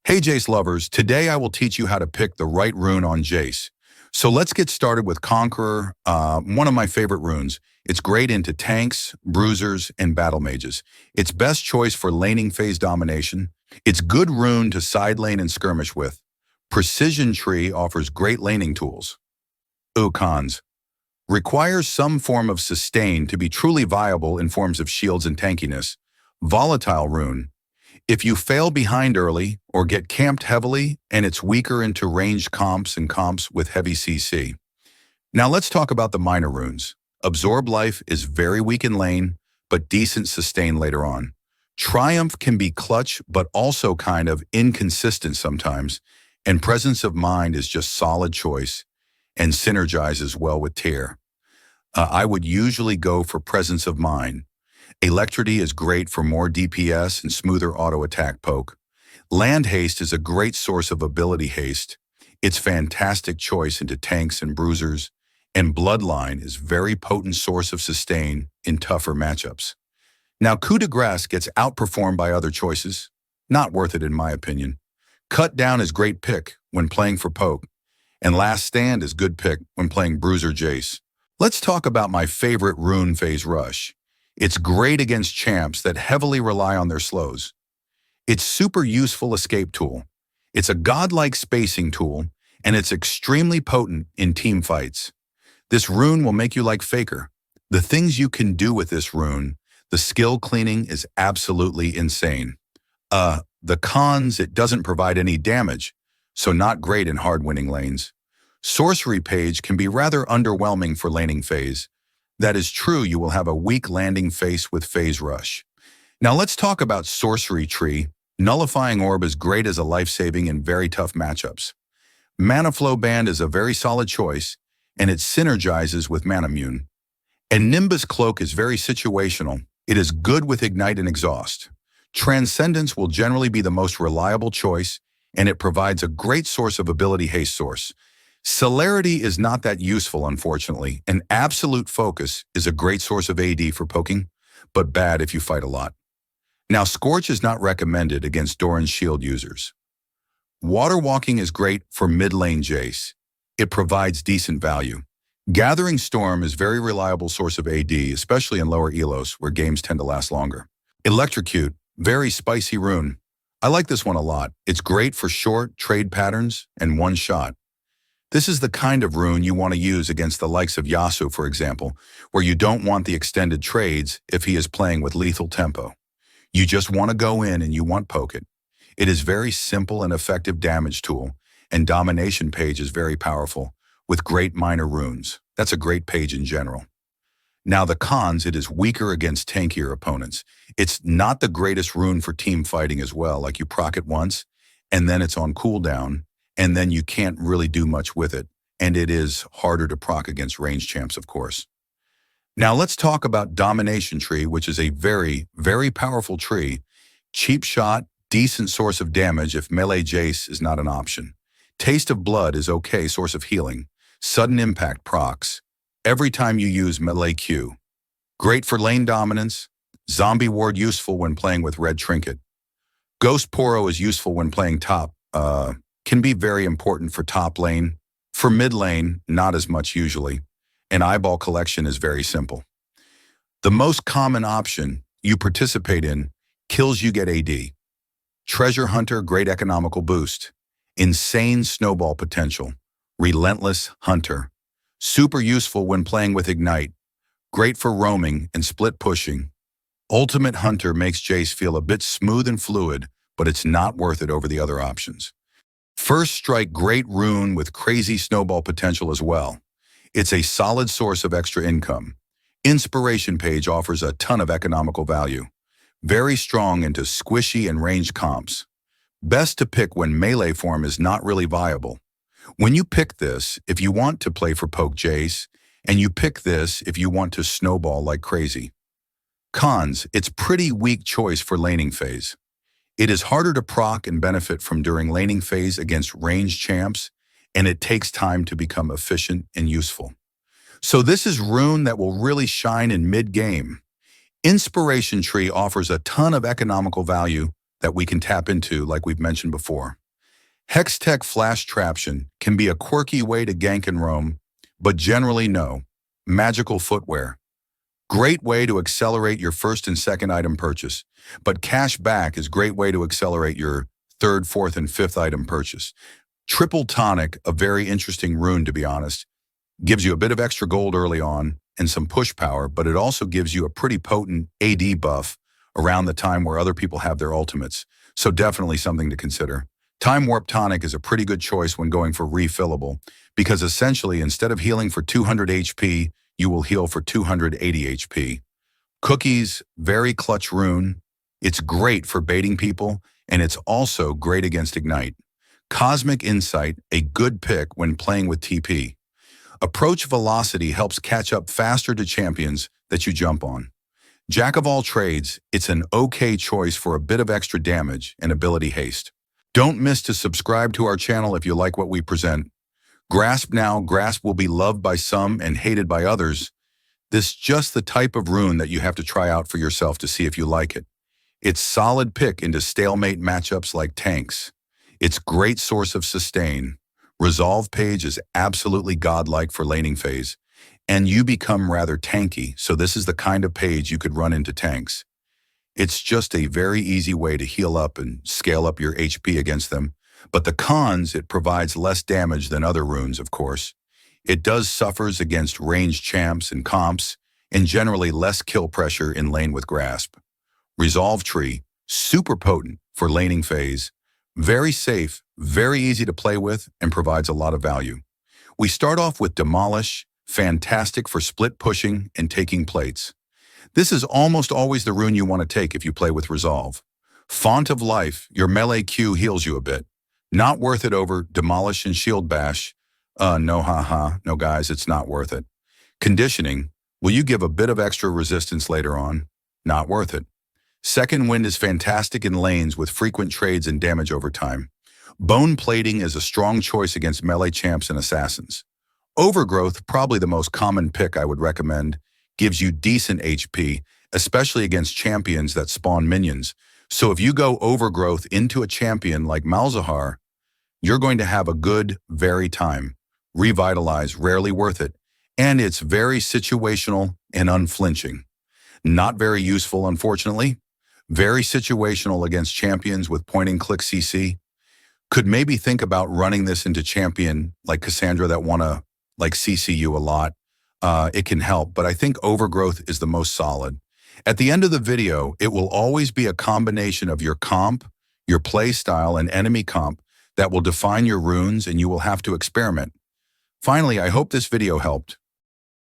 Hey Jayce lovers, today I will teach you how to pick the right rune on Jayce. So let's get started with Conqueror, one of my favorite runes. It's great into tanks, bruisers, and battle mages. It's best choice for laning phase domination. It's good rune to side lane and skirmish with. Precision Tree offers great laning tools. Cons. Requires some form of sustain to be truly viable in forms of shields and tankiness. Volatile rune. If you fail behind early or get camped heavily and it's weaker into ranged comps and comps with heavy CC. Now let's talk about the minor runes. Absorb Life is very weak in lane, but decent sustain later on. Triumph can be clutch, but also kind of inconsistent sometimes. And Presence of Mind is just solid choice and synergizes well with Tear. I would usually go for Presence of Mind. Electrocute is great for more DPS and smoother auto attack poke. Land Haste is a great source of ability haste. It's fantastic choice into tanks and bruisers. And Bloodline is very potent source of sustain in tougher matchups. Now Coup de Grace gets outperformed by other choices. Not worth it in my opinion. Cut Down is great pick when playing for poke. And Last Stand is good pick when playing Bruiser Jayce. Let's talk about my favorite rune phase rush. It's great against champs that heavily rely on their slows. It's super useful escape tool. It's a godlike spacing tool, and it's extremely potent in team fights. This rune will make you like Faker. The things you can do with this rune, the skill cleaning is absolutely insane. The cons, it doesn't provide any damage, so not great in hard-winning lanes. Sorcery Page can be rather underwhelming for laning phase. That is true, you will have a weak landing phase with phase rush. Now let's talk about Sorcery Tree. Nullifying Orb is great as a life-saving in very tough matchups. Mana Flow Band is a very solid choice, and it synergizes with Manamune. And Nimbus Cloak is very situational. It is good with Ignite and Exhaust. Transcendence will generally be the most reliable choice, and it provides a great source of ability haste source. Celerity is not that useful, unfortunately, and Absolute Focus is a great source of AD for poking, but bad if you fight a lot. Now, Scorch is not recommended against Doran's Shield users. Water Walking is great for mid-lane Jayce. It provides decent value. Gathering Storm is very reliable source of AD, especially in lower elos, where games tend to last longer. Electrocute, very spicy rune. I like this one a lot. It's great for short trade patterns and one shot. This is the kind of rune you want to use against the likes of Yasuo, for example, where you don't want the extended trades if he is playing with lethal tempo. You just want to go in and you want poke it. It is very simple and effective damage tool, and Domination Page is very powerful, with great minor runes. That's a great page in general. Now the cons, it is weaker against tankier opponents. It's not the greatest rune for team fighting as well, like you proc it once, and then it's on cooldown, and then you can't really do much with it, and it is harder to proc against ranged champs, of course. Now let's talk about Domination Tree, which is a very, very powerful tree. Cheap shot, decent source of damage if melee Jayce is not an option. Taste of Blood is okay source of healing. Sudden Impact procs. Every time you use melee Q. Great for lane dominance. Zombie Ward useful when playing with Red Trinket. Ghost Poro is useful when playing top. Can be very important for top lane. For mid lane, not as much usually. And Eyeball Collection is very simple. The most common option you participate in, kills you get AD. Treasure Hunter, great economical boost. Insane snowball potential. Relentless Hunter. Super useful when playing with Ignite. Great for roaming and split pushing. Ultimate Hunter makes Jayce feel a bit smooth and fluid, but it's not worth it over the other options. First Strike, great rune with crazy snowball potential as well. It's a solid source of extra income. Inspiration Page offers a ton of economical value. Very strong into squishy and ranged comps. Best to pick when melee form is not really viable. When you pick this, if you want to play for poke Jayce, and you pick this if you want to snowball like crazy. Cons, it's pretty weak choice for laning phase. It is harder to proc and benefit from during laning phase against ranged champs, and it takes time to become efficient and useful. So this is rune that will really shine in mid-game. Inspiration Tree offers a ton of economical value that we can tap into like we've mentioned before. Hextech Flash Traption can be a quirky way to gank and roam, but generally no. Magical Footwear. Great way to accelerate your first and second item purchase, but Cash Back is great way to accelerate your third, fourth, and fifth item purchase. Triple Tonic, a very interesting rune to be honest, gives you a bit of extra gold early on and some push power, but it also gives you a pretty potent AD buff around the time where other people have their ultimates, so definitely something to consider. Time Warp Tonic is a pretty good choice when going for refillable, because essentially instead of healing for 200 HP, you will heal for 280 HP. Cookies, very clutch rune. It's great for baiting people, and it's also great against Ignite. Cosmic Insight, a good pick when playing with TP. Approach Velocity helps catch up faster to champions that you jump on. Jack of all trades, it's an okay choice for a bit of extra damage and ability haste. Don't miss to subscribe to our channel if you like what we present. Grasp now, Grasp will be loved by some and hated by others. This is just the type of rune that you have to try out for yourself to see if you like it. It's solid pick into stalemate matchups like tanks. It's great source of sustain. Resolve page is absolutely godlike for laning phase, and you become rather tanky, so this is the kind of page you could run into tanks. It's just a very easy way to heal up and scale up your HP against them, but the cons, it provides less damage than other runes, of course. It does suffers against ranged champs and comps, and generally less kill pressure in lane with Grasp. Resolve Tree, super potent for laning phase, very safe, very easy to play with, and provides a lot of value. We start off with Demolish, fantastic for split pushing and taking plates. This is almost always the rune you want to take if you play with Resolve. Font of Life, your melee Q heals you a bit. Not worth it over Demolish and Shield Bash. No guys, it's not worth it. Conditioning, will you give a bit of extra resistance later on? Not worth it. Second Wind is fantastic in lanes with frequent trades and damage over time. Bone Plating is a strong choice against melee champs and assassins. Overgrowth, probably the most common pick I would recommend, gives you decent HP, especially against champions that spawn minions. So if you go Overgrowth into a champion like Malzahar, you're going to have a good, very time. Revitalize, rarely worth it. And it's very situational and unflinching. Not very useful, unfortunately. Very situational against champions with point-and-click CC. Could maybe think about running this into champion like Cassandra that want to like CC you a lot. It can help, but I think Overgrowth is the most solid. At the end of the video, it will always be a combination of your comp, your play style, and enemy comp that will define your runes, and you will have to experiment. Finally, I hope this video helped.